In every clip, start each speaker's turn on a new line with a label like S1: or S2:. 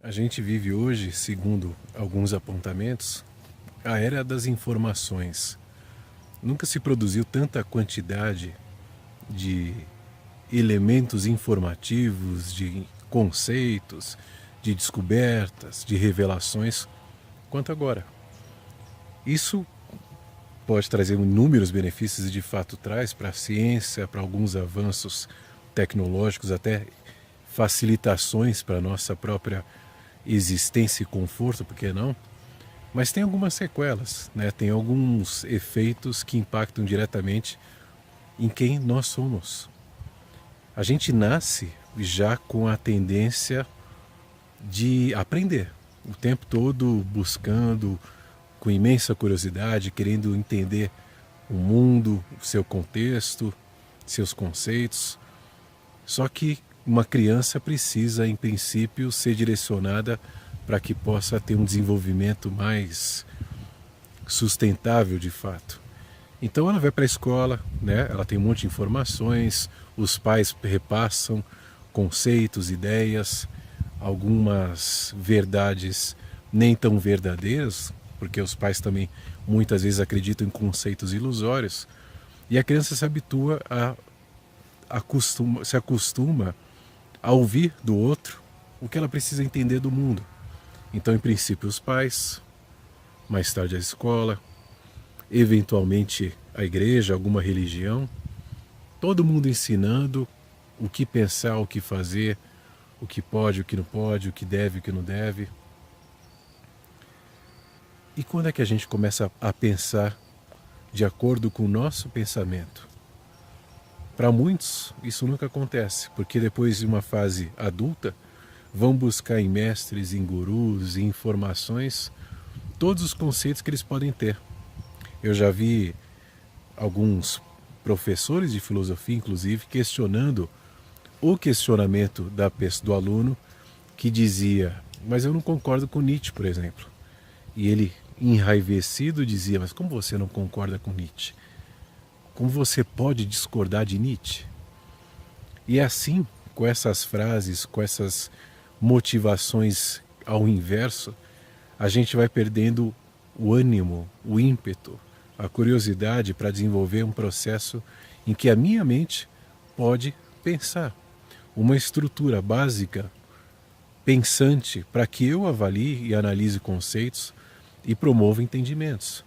S1: A gente vive hoje, segundo alguns apontamentos, a era das informações. Nunca se produziu tanta quantidade de elementos informativos, de conceitos, de descobertas, de revelações, quanto agora. Isso pode trazer inúmeros benefícios e de fato traz para a ciência, para alguns avanços tecnológicos, até facilitações para a nossa própria existência e conforto, por que não? Mas tem algumas sequelas, né? Tem alguns efeitos que impactam diretamente em quem nós somos. A gente nasce já com a tendência de aprender, o tempo todo buscando, com imensa curiosidade, querendo entender o mundo, o seu contexto, seus conceitos. Só que uma criança precisa, em princípio, ser direcionada para que possa ter um desenvolvimento mais sustentável de fato. Então ela vai para a escola, né? Ela tem um monte de informações, os pais repassam conceitos, ideias, algumas verdades nem tão verdadeiras, porque os pais também muitas vezes acreditam em conceitos ilusórios, e a criança se habitua se acostuma a ouvir do outro o que ela precisa entender do mundo. Então, em princípio, os pais, mais tarde a escola, eventualmente a igreja, alguma religião, todo mundo ensinando o que pensar, o que fazer, o que pode, o que não pode, o que deve, o que não deve. E quando é que a gente começa a pensar de acordo com o nosso pensamento? Para muitos, isso nunca acontece, porque depois de uma fase adulta, vão buscar em mestres, em gurus, em informações, todos os conceitos que eles podem ter. Eu já vi alguns professores de filosofia, inclusive, questionando o questionamento do aluno que dizia, mas eu não concordo com Nietzsche, por exemplo. E ele, enraivecido, dizia, mas como você não concorda com Nietzsche? Como você pode discordar de Nietzsche? E é assim, com essas frases, com essas motivações ao inverso, a gente vai perdendo o ânimo, o ímpeto, a curiosidade para desenvolver um processo em que a minha mente pode pensar. Uma estrutura básica, pensante, para que eu avalie e analise conceitos e promova entendimentos.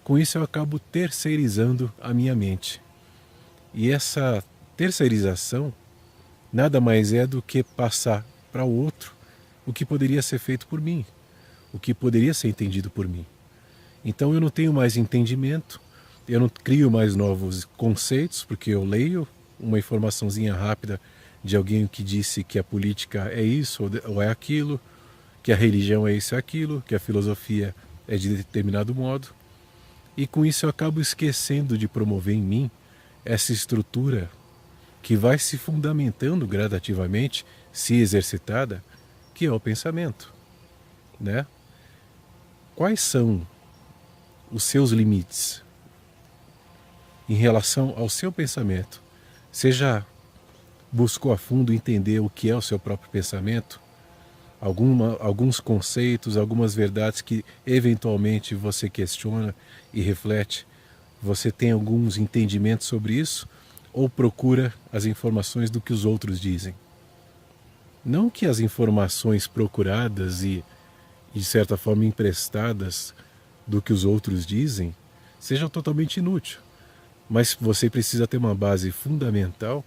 S1: Com isso eu acabo terceirizando a minha mente. E essa terceirização nada mais é do que passar para o outro o que poderia ser feito por mim, o que poderia ser entendido por mim. Então eu não tenho mais entendimento, eu não crio mais novos conceitos, porque eu leio uma informaçãozinha rápida de alguém que disse que a política é isso ou é aquilo, que a religião é isso ou aquilo, que a filosofia é de determinado modo. E com isso eu acabo esquecendo de promover em mim essa estrutura que vai se fundamentando gradativamente, se exercitada, que é o pensamento, né? Quais são os seus limites em relação ao seu pensamento? Você já buscou a fundo entender o que é o seu próprio pensamento? Alguns conceitos, algumas verdades que eventualmente você questiona e reflete, você tem alguns entendimentos sobre isso ou procura as informações do que os outros dizem? Não que as informações procuradas e de certa forma emprestadas do que os outros dizem sejam totalmente inúteis, mas você precisa ter uma base fundamental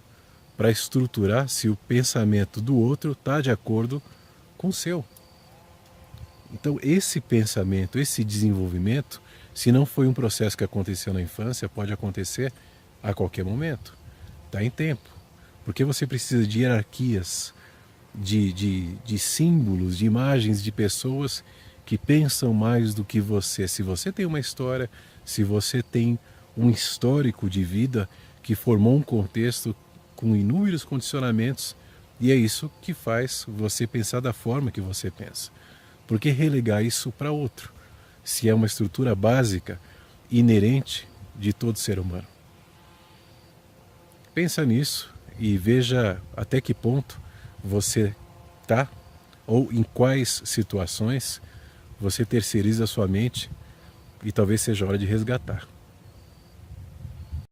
S1: para estruturar se o pensamento do outro está de acordo com o seu. Então esse pensamento, esse desenvolvimento, se não foi um processo que aconteceu na infância, pode acontecer a qualquer momento. Está em tempo. Porque você precisa de hierarquias, de símbolos, de imagens de pessoas que pensam mais do que você. Se você tem uma história, se você tem um histórico de vida que formou um contexto com inúmeros condicionamentos, e é isso que faz você pensar da forma que você pensa. Por que relegar isso para outro, se é uma estrutura básica, inerente de todo ser humano? Pensa nisso e veja até que ponto você está ou em quais situações você terceiriza a sua mente e talvez seja hora de resgatar.